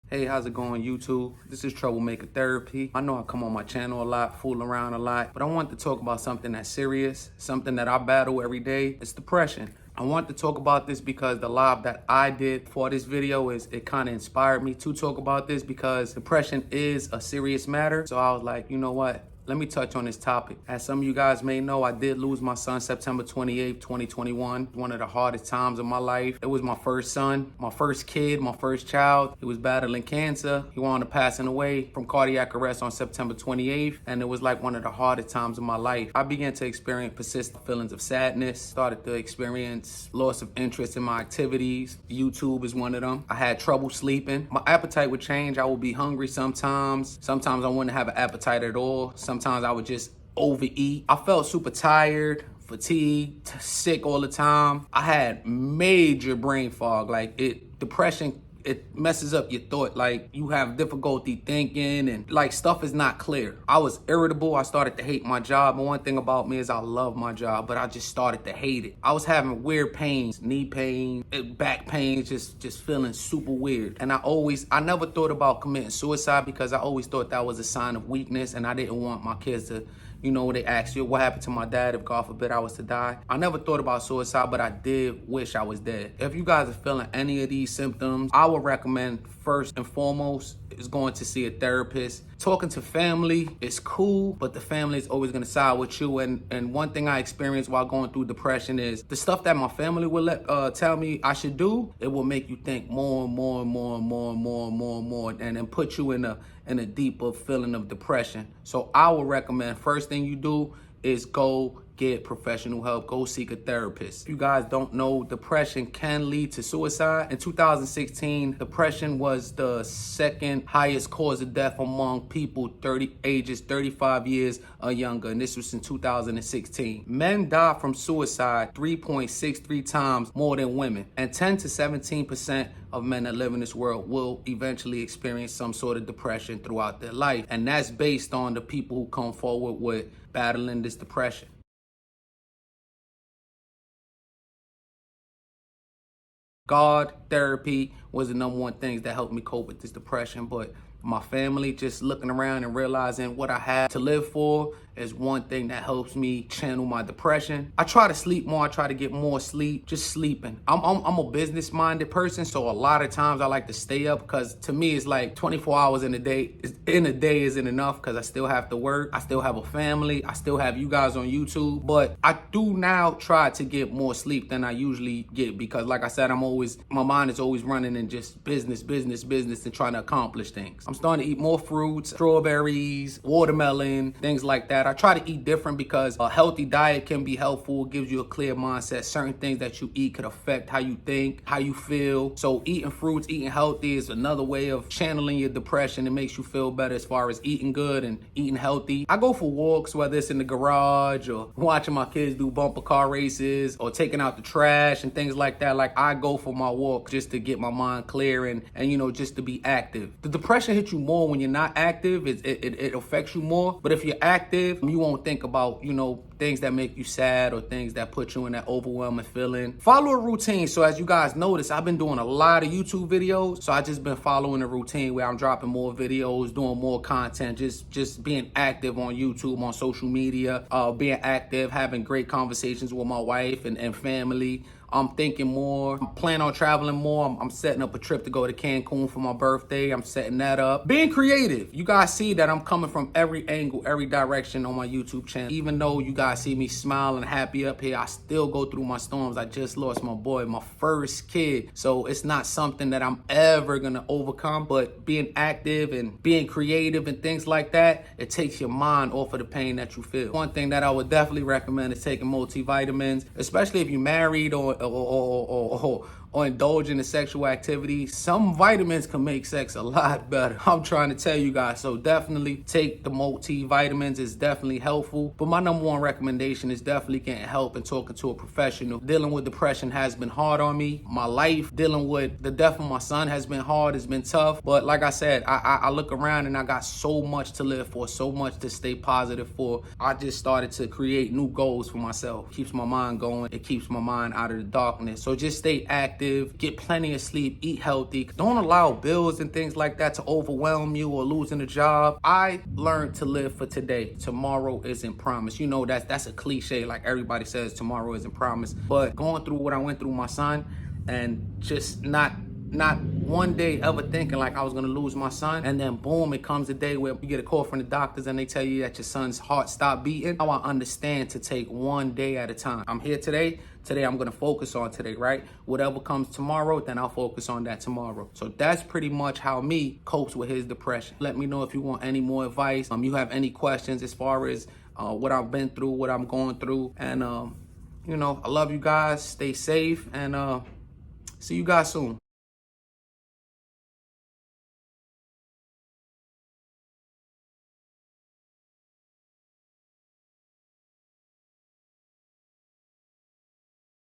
Hey, how's it going, YouTube? This is Troublemaker Therapy. I know I come on my channel a lot, fool around a lot, but I want to talk about something that's serious, something that I battle every day. It's depression. I want to talk about this because the live that I did for this video it kind of inspired me to talk about this because depression is a serious matter. So I was like, you know what? Let me touch on this topic. As some of you guys may know, I did lose my son September 28th, 2021. One of the hardest times of my life. It was my first son, my first kid, my first child. He was battling cancer. He wound up passing away from cardiac arrest on September 28th. And it was like one of the hardest times of my life. I began to experience persistent feelings of sadness, started to experience loss of interest in my activities. YouTube is one of them. I had trouble sleeping. My appetite would change. I would be hungry sometimes. Sometimes I wouldn't have an appetite at all. Sometimes I would just overeat. I felt super tired, fatigued, sick all the time. I had major brain fog. Depression, it messes up your thought. Like, you have difficulty thinking and like stuff is not clear. I was irritable. I started to hate my job. And one thing about me is I love my job, but I just started to hate it. I was having weird pains, knee pain, back pain, just feeling super weird. And I never thought about committing suicide because I always thought that was a sign of weakness and I didn't want my kids to, they ask you what happened to my dad if God forbid I was to die. I never thought about suicide, but I did wish I was dead. If you guys are feeling any of these symptoms, I would recommend first and foremost is going to see a therapist. Talking to family is cool, but the family is always gonna side with you. And one thing I experienced while going through depression is the stuff that my family will tell me I should do, it will make you think more and more and more and more and more and more and more, and then put you in a deeper feeling of depression. So I would recommend first thing you do is go get professional help. Go seek a therapist. If you guys don't know, depression can lead to suicide. In 2016, depression was the second highest cause of death among people ages 35 years or younger, and this was in 2016. Men die from suicide 3.63 times more than women, and 10 to 17% of men that live in this world will eventually experience some sort of depression throughout their life, and that's based on the people who come forward with battling this depression. God, therapy was the number one things that helped me cope with this depression, but my family, just looking around and realizing what I had to live for is one thing that helps me channel my depression. I try to sleep more. I try to get more sleep, just sleeping. I'm a business-minded person, so a lot of times I like to stay up because to me it's like 24 hours in a day isn't enough because I still have to work. I still have a family. I still have you guys on YouTube, but I do now try to get more sleep than I usually get because like I said, my mind is always running in just business and trying to accomplish things. I'm starting to eat more fruits, strawberries, watermelon, things like that. I try to eat different because a healthy diet can be helpful. It gives you a clear mindset. Certain things that you eat could affect how you think, how you feel. So eating fruits, eating healthy is another way of channeling your depression. It makes you feel better as far as eating good and eating healthy. I go for walks, whether it's in the garage or watching my kids do bumper car races or taking out the trash and things like that. Like, I go for my walk just to get my mind clear and just to be active. The depression hits you more when you're not active. It affects you more. But if you're active, you won't think about, things that make you sad or things that put you in that overwhelming feeling. Follow a routine. So as you guys notice, I've been doing a lot of YouTube videos. So I just been following a routine where I'm dropping more videos, doing more content, just being active on YouTube, on social media, being active, having great conversations with my wife and family. I'm thinking more. I'm planning on traveling more. I'm setting up a trip to go to Cancun for my birthday. I'm setting that up. Being creative. You guys see that I'm coming from every angle, every direction on my YouTube channel. Even though you guys see me smiling happy up here, I still go through my storms. I just lost my boy, my first kid. So it's not something that I'm ever gonna overcome, but being active and being creative and things like that, it takes your mind off of the pain that you feel. One thing that I would definitely recommend is taking multivitamins, especially if you're married or indulging in sexual activity. Some vitamins can make sex a lot better. I'm trying to tell you guys. So definitely take the multivitamins. It's definitely helpful. But my number one recommendation is definitely getting help and talking to a professional. Dealing with depression has been hard on me. My life, dealing with the death of my son has been hard. It's been tough. But like I said, I look around and I got so much to live for, so much to stay positive for. I just started to create new goals for myself. Keeps my mind going. It keeps my mind out of the darkness. So just stay active. active, get plenty of sleep, eat healthy. Don't allow bills and things like that to overwhelm you or losing a job. I learned to live for today. Tomorrow isn't promised. You know, that's a cliche. Like everybody says, tomorrow isn't promised. But going through what I went through with my son, and just not one day ever thinking like I was gonna lose my son, and then boom, it comes a day where you get a call from the doctors and they tell you that your son's heart stopped beating. Now I understand to take one day at a time. I'm here today. Today I'm gonna focus on today, right? Whatever comes tomorrow, then I'll focus on that tomorrow. So that's pretty much how me copes with his depression. Let me know if you want any more advice. You have any questions as far as what I've been through, what I'm going through, and you know, I love you guys. Stay safe, and see you guys soon.